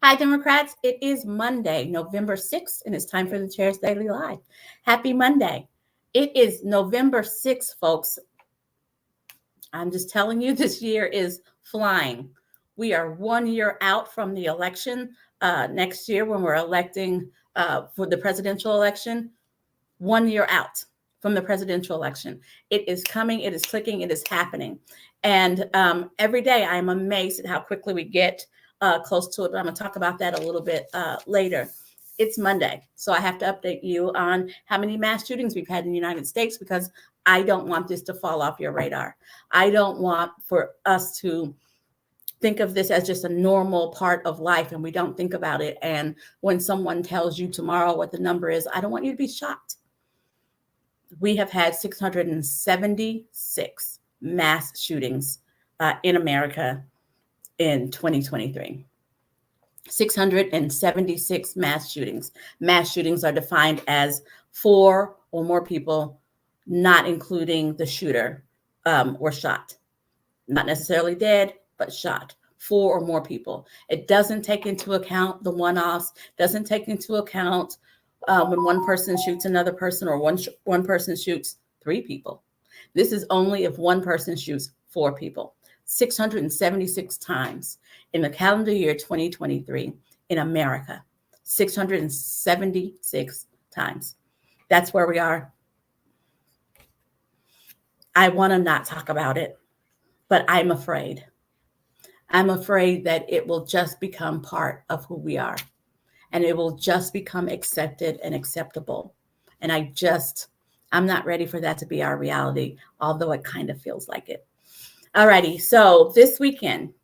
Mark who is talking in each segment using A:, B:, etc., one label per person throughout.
A: Hi, Democrats. It is Monday, November 6th, and it's time for the Chair's Daily Live. Happy Monday. It is November 6th, folks. I'm just telling you, this year is flying. We are 1 year out from the election next year when we're electing for the presidential election. 1 year out from the presidential election. It is coming, it is clicking, it is happening. And every day I'm amazed at how quickly we get close to it. But I'm going to talk about that a little bit later. It's Monday, so I have to update you on how many mass shootings we've had in the United States because I don't want this to fall off your radar. I don't want for us to think of this as just a normal part of life and we don't think about it. And when someone tells you tomorrow what the number is, I don't want you to be shocked. We have had 676 mass shootings in America in 2023. 676 mass shootings. Mass shootings are defined as 4 or more people, not including the shooter, were shot. Not necessarily dead, but shot. 4 or more people. It doesn't take into account the one-offs, doesn't take into account when one person shoots another person or one person shoots 3 people. This is only if one person shoots 4 people. 676 times in the calendar year 2023 in America. 676 times. That's where we are. I want to not talk about it, but I'm afraid. I'm afraid that it will just become part of who we are. And it will just become accepted and acceptable. And I'm not ready for that to be our reality, although it kind of feels like it. Alrighty, so this weekend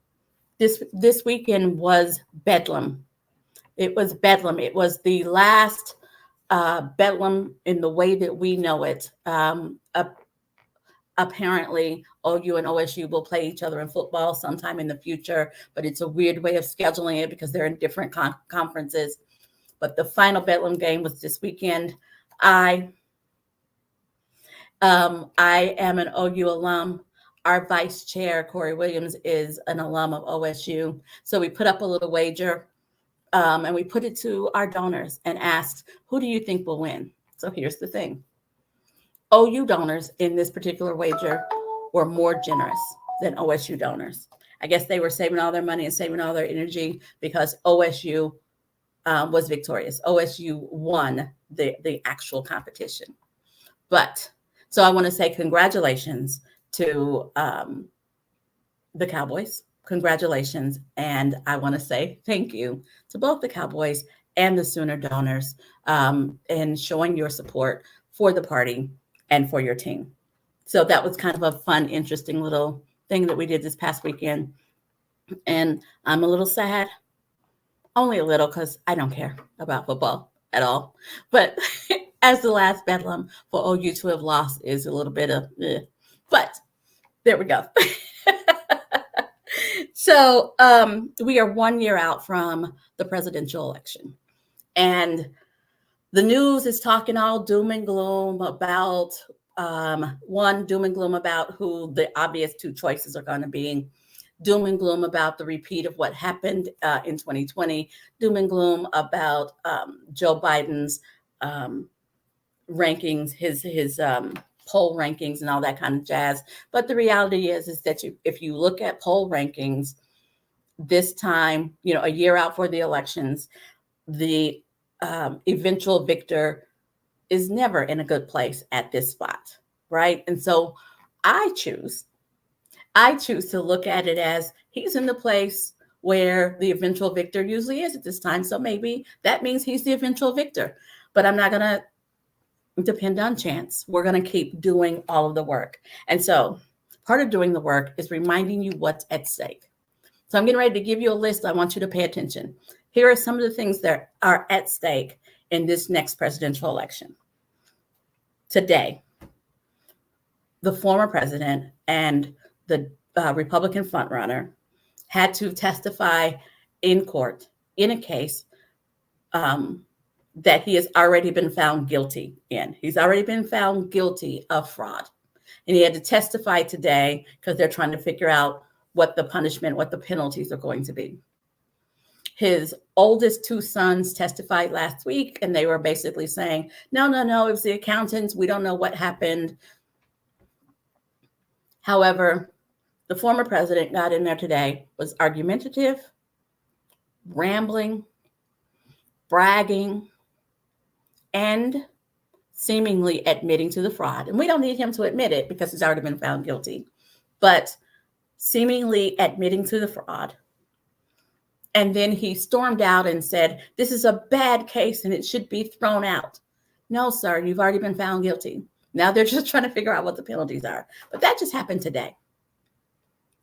A: was Bedlam. It was Bedlam. It was the last Bedlam in the way that we know it. Apparently, OU and OSU will play each other in football sometime in the future, but it's a weird way of scheduling it because they're in different conferences. But the final Bedlam game was this weekend. I am an OU alum. Our vice chair, Corey Williams, is an alum of OSU. So we put up a little wager and we put it to our donors and asked, who do you think will win? So here's the thing. OU donors in this particular wager were more generous than OSU donors. I guess they were saving all their money and saving all their energy because OSU was victorious. OSU won the actual competition. But so I want to say congratulations to the Cowboys. Congratulations. And I want to say thank you to both the Cowboys and the Sooner donors in showing your support for the party and for your team. So that was kind of a fun, interesting little thing that we did this past weekend. And I'm a little sad, only a little, because I don't care about football at all. But as the last Bedlam for OU to have lost is a little bit of, but there we go. So we are 1 year out from the presidential election. And the news is talking all doom and gloom about doom and gloom about who the obvious 2 choices are going to be. Doom and gloom about the repeat of what happened in 2020. Doom and gloom about Joe Biden's rankings, his poll rankings and all that kind of jazz. But the reality is that if you look at poll rankings this time, a year out for the elections, the eventual victor is never in a good place at this spot, right? And so I choose to look at it as he's in the place where the eventual victor usually is at this time. So maybe that means he's the eventual victor, but I'm not going to depend on chance. We're going to keep doing all of the work. And so part of doing the work is reminding you what's at stake. So I'm getting ready to give you a list. I want you to pay attention. Here are some of the things that are at stake in this next presidential election. Today, the former president and the Republican frontrunner had to testify in court in a case that he has already been found guilty in. He's already been found guilty of fraud. And he had to testify today because they're trying to figure out what the punishment, what the penalties are going to be. His oldest two sons testified last week, and they were basically saying, no, it was the accountants. We don't know what happened. However, the former president got in there today, was argumentative, rambling, bragging, and seemingly admitting to the fraud. And we don't need him to admit it because he's already been found guilty, but seemingly admitting to the fraud. And then he stormed out and said, this is a bad case and it should be thrown out. No, sir, you've already been found guilty. Now they're just trying to figure out what the penalties are. But that just happened today.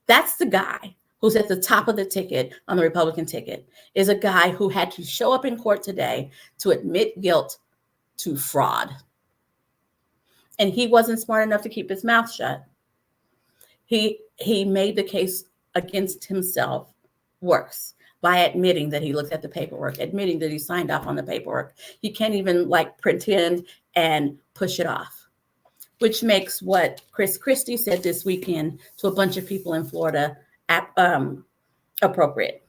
A: That's the guy who's at the top of the ticket on the Republican ticket, is a guy who had to show up in court today to admit guilt to fraud. And he wasn't smart enough to keep his mouth shut. He made the case against himself worse by admitting that he looked at the paperwork, admitting that he signed off on the paperwork. He can't even pretend and push it off, which makes what Chris Christie said this weekend to a bunch of people in Florida appropriate.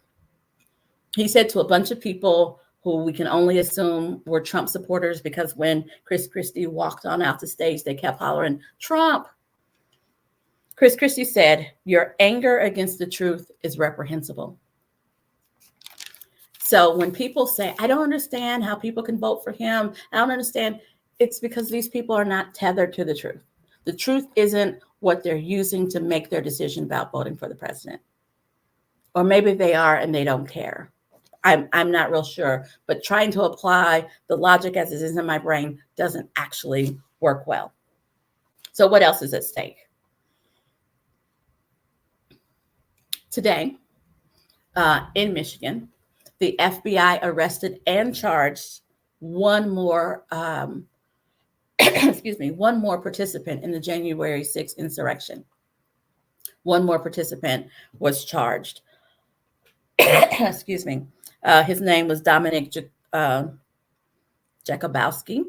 A: He said to a bunch of people who we can only assume were Trump supporters, because when Chris Christie walked on out the stage, they kept hollering, Trump. Chris Christie said, your anger against the truth is reprehensible. So when people say, I don't understand how people can vote for him, I don't understand, it's because these people are not tethered to the truth. The truth isn't what they're using to make their decision about voting for the president. Or maybe they are and they don't care. I'm not real sure, but trying to apply the logic as it is in my brain doesn't actually work well. So what else is at stake? Today, in Michigan, the FBI arrested and charged one more, one more participant in the January 6th insurrection. One more participant was charged. His name was Dominic Jakubowski.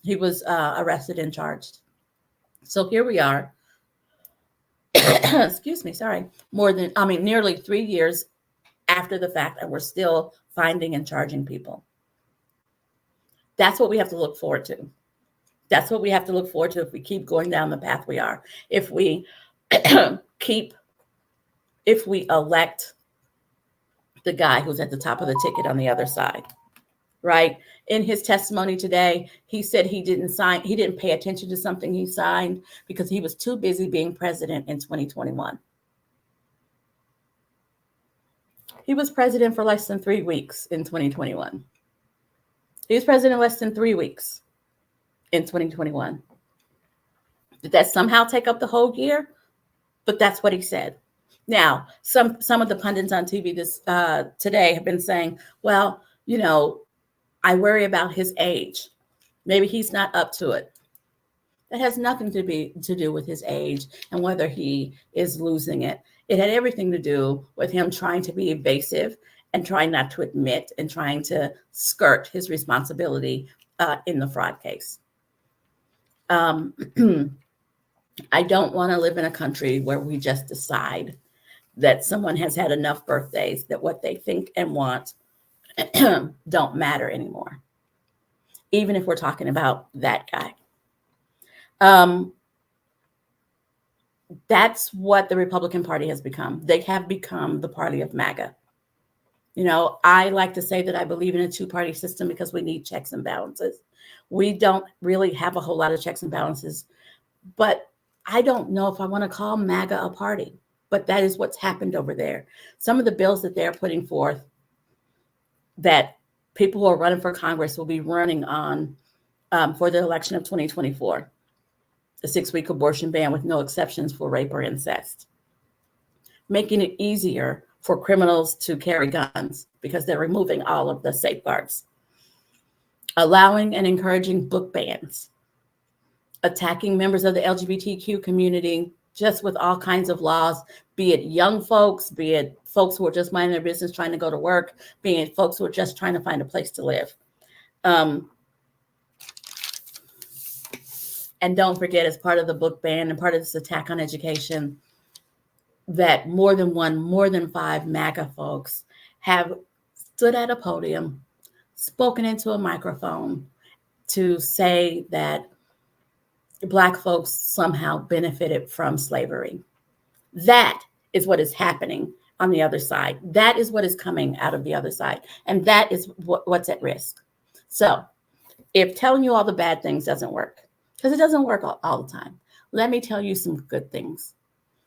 A: He was arrested and charged. So here we are. Nearly 3 years after the fact, and we're still finding and charging people. That's what we have to look forward to. That's what we have to look forward to if we keep going down the path we are. If we elect the guy who's at the top of the ticket on the other side, right? In his testimony today, he said he didn't pay attention to something he signed because he was too busy being president in 2021. He was president for less than 3 weeks in 2021. He was president less than 3 weeks in 2021. Did that somehow take up the whole year? But that's what he said. Now, some of the pundits on TV today have been saying, well, I worry about his age. Maybe he's not up to it. That has nothing to do with his age and whether he is losing it. It had everything to do with him trying to be evasive and trying not to admit and trying to skirt his responsibility in the fraud case. I don't want to live in a country where we just decide that someone has had enough birthdays that what they think and want don't matter anymore, even if we're talking about that guy. That's what the Republican Party has become. They have become the party of MAGA. I like to say that I believe in a two-party system because we need checks and balances. We don't really have a whole lot of checks and balances, but I don't know if I want to call MAGA a party, but that is what's happened over there. Some of the bills that they're putting forth that people who are running for Congress will be running on for the election of 2024. The 6-week abortion ban with no exceptions for rape or incest. Making it easier for criminals to carry guns because they're removing all of the safeguards. Allowing and encouraging book bans. Attacking members of the LGBTQ community just with all kinds of laws, be it young folks, be it folks who are just minding their business trying to go to work, be it folks who are just trying to find a place to live. And don't forget, as part of the book ban and part of this attack on education, that more than 5 MAGA folks have stood at a podium, spoken into a microphone to say that Black folks somehow benefited from slavery. That is what is happening on the other side. That is what is coming out of the other side. And that is what's at risk. So if telling you all the bad things doesn't work, because it doesn't work all the time, let me tell you some good things.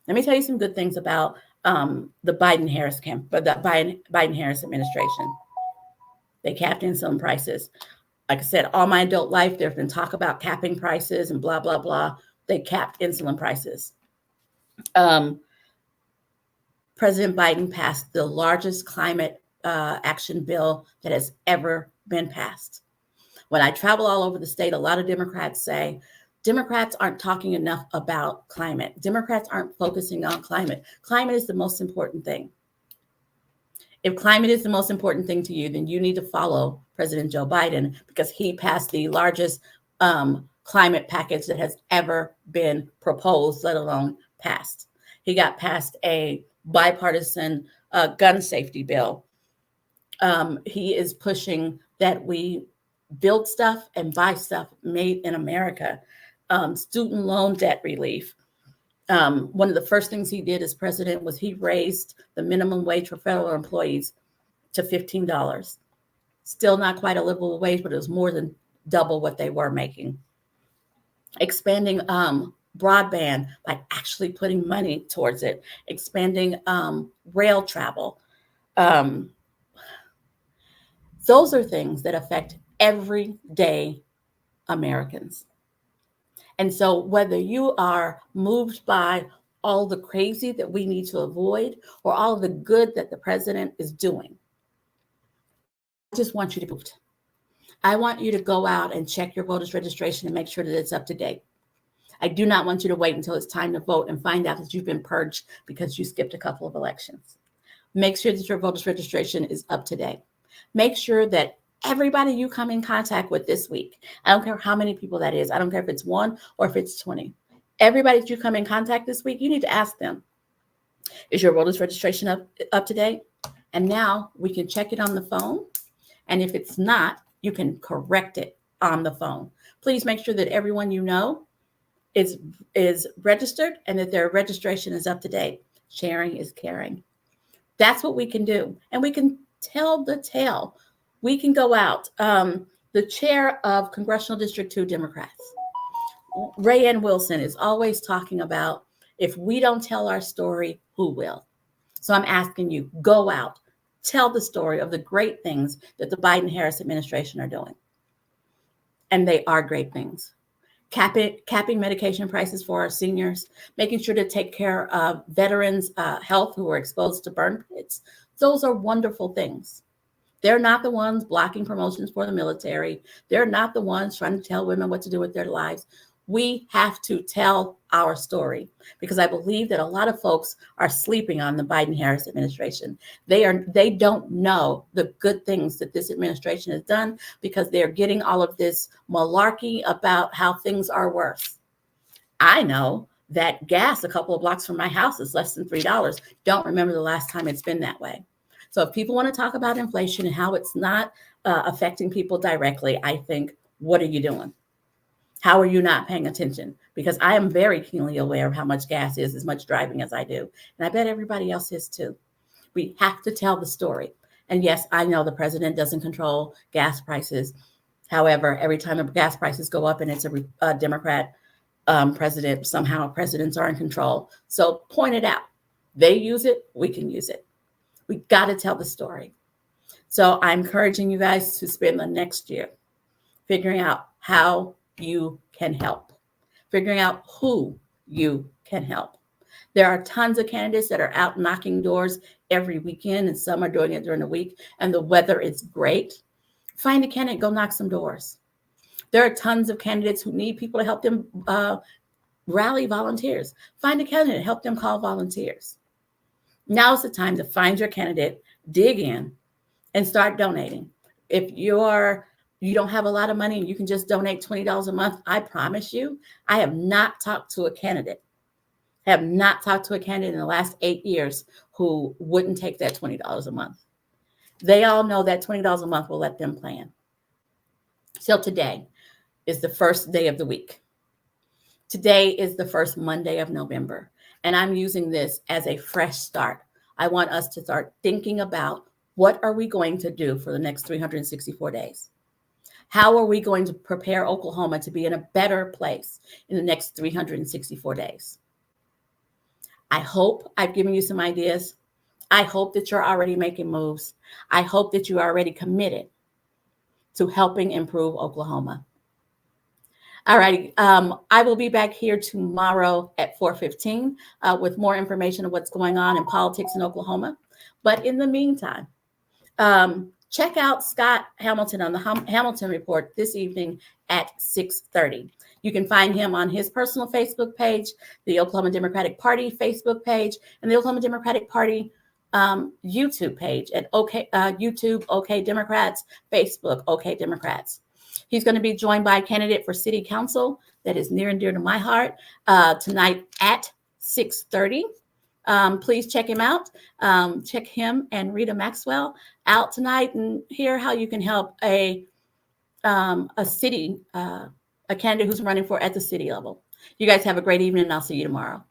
A: Let me tell you some good things about the Biden-Harris camp, but the Biden-Harris administration. They capped insulin prices. Like I said, all my adult life, there's been talk about capping prices and blah, blah, blah. They capped insulin prices. President Biden passed the largest climate action bill that has ever been passed. When I travel all over the state, a lot of Democrats say, Democrats aren't talking enough about climate. Democrats aren't focusing on climate. Climate is the most important thing. If climate is the most important thing to you, then you need to follow President Joe Biden, because he passed the largest climate package that has ever been proposed, let alone passed. He got passed a bipartisan gun safety bill. He is pushing that we build stuff and buy stuff made in America. Student loan debt relief. One of the first things he did as president was he raised the minimum wage for federal employees to $15. Still not quite a livable wage, but it was more than double what they were making. Expanding broadband by actually putting money towards it. Expanding rail travel. Those are things that affect everyday Americans. And so whether you are moved by all the crazy that we need to avoid or all the good that the president is doing, I just want you to be moved. I want you to go out and check your voter's registration and make sure that it's up to date. I do not want you to wait until it's time to vote and find out that you've been purged because you skipped a couple of elections. Make sure that your voter's registration is up to date. Make sure that everybody you come in contact with this week, I don't care how many people that is, I don't care if it's 1 or if it's 20, everybody that you come in contact this week, you need to ask them, is your voter's registration up to date? And now we can check it on the phone. And if it's not, you can correct it on the phone. Please make sure that everyone you know is registered and that their registration is up to date. Sharing is caring. That's what we can do. And we can tell the tale. We can go out. The chair of Congressional District 2 Democrats, Rayanne Wilson, is always talking about, if we don't tell our story, who will? So I'm asking you, go out, tell the story of the great things that the Biden-Harris administration are doing. And they are great things. Capping medication prices for our seniors, making sure to take care of veterans' health who are exposed to burn pits. Those are wonderful things. They're not the ones blocking promotions for the military. They're not the ones trying to tell women what to do with their lives. We have to tell our story, because I believe that a lot of folks are sleeping on the Biden-Harris administration. They don't know the good things that this administration has done, because they're getting all of this malarkey about how things are worse. I know that gas a couple of blocks from my house is less than $3. Don't remember the last time it's been that way. So if people want to talk about inflation and how it's not affecting people directly, I think, what are you doing? How are you not paying attention? Because I am very keenly aware of how much gas is, as much driving as I do. And I bet everybody else is too. We have to tell the story. And yes, I know the president doesn't control gas prices. However, every time the gas prices go up and it's a Democrat president, somehow presidents are in control. So point it out. They use it, we can use it. We got to tell the story. So I'm encouraging you guys to spend the next year figuring out how you can help, figuring out who you can help. There are tons of candidates that are out knocking doors every weekend, and some are doing it during the week, and the weather is great. Find a candidate, go knock some doors. There are tons of candidates who need people to help them rally volunteers. Find a candidate, help them call volunteers. Now's the time to find your candidate, dig in, and start donating. If you don't have a lot of money and you can just donate $20 a month, I promise you, I have not talked to a candidate in the last 8 years who wouldn't take that $20 a month. They all know that $20 a month will let them plan. So today is the first day of the week. Today is the first Monday of November, and I'm using this as a fresh start. I want us to start thinking about what are we going to do for the next 364 days? How are we going to prepare Oklahoma to be in a better place in the next 364 days? I hope I've given you some ideas. I hope that you're already making moves. I hope that you are already committed to helping improve Oklahoma. All right. I will be back here tomorrow at 4:15 with more information of what's going on in politics in Oklahoma. But in the meantime, check out Scott Hamilton on the Hamilton Report this evening at 6:30. You can find him on his personal Facebook page, the Oklahoma Democratic Party Facebook page, and the Oklahoma Democratic Party YouTube page at YouTube OK Democrats, Facebook OK Democrats. He's going to be joined by a candidate for city council that is near and dear to my heart tonight at 6:30. Please check him out. Check him and Rita Maxwell out tonight and hear how you can help a candidate who's running for at the city level. You guys have a great evening, and I'll see you tomorrow.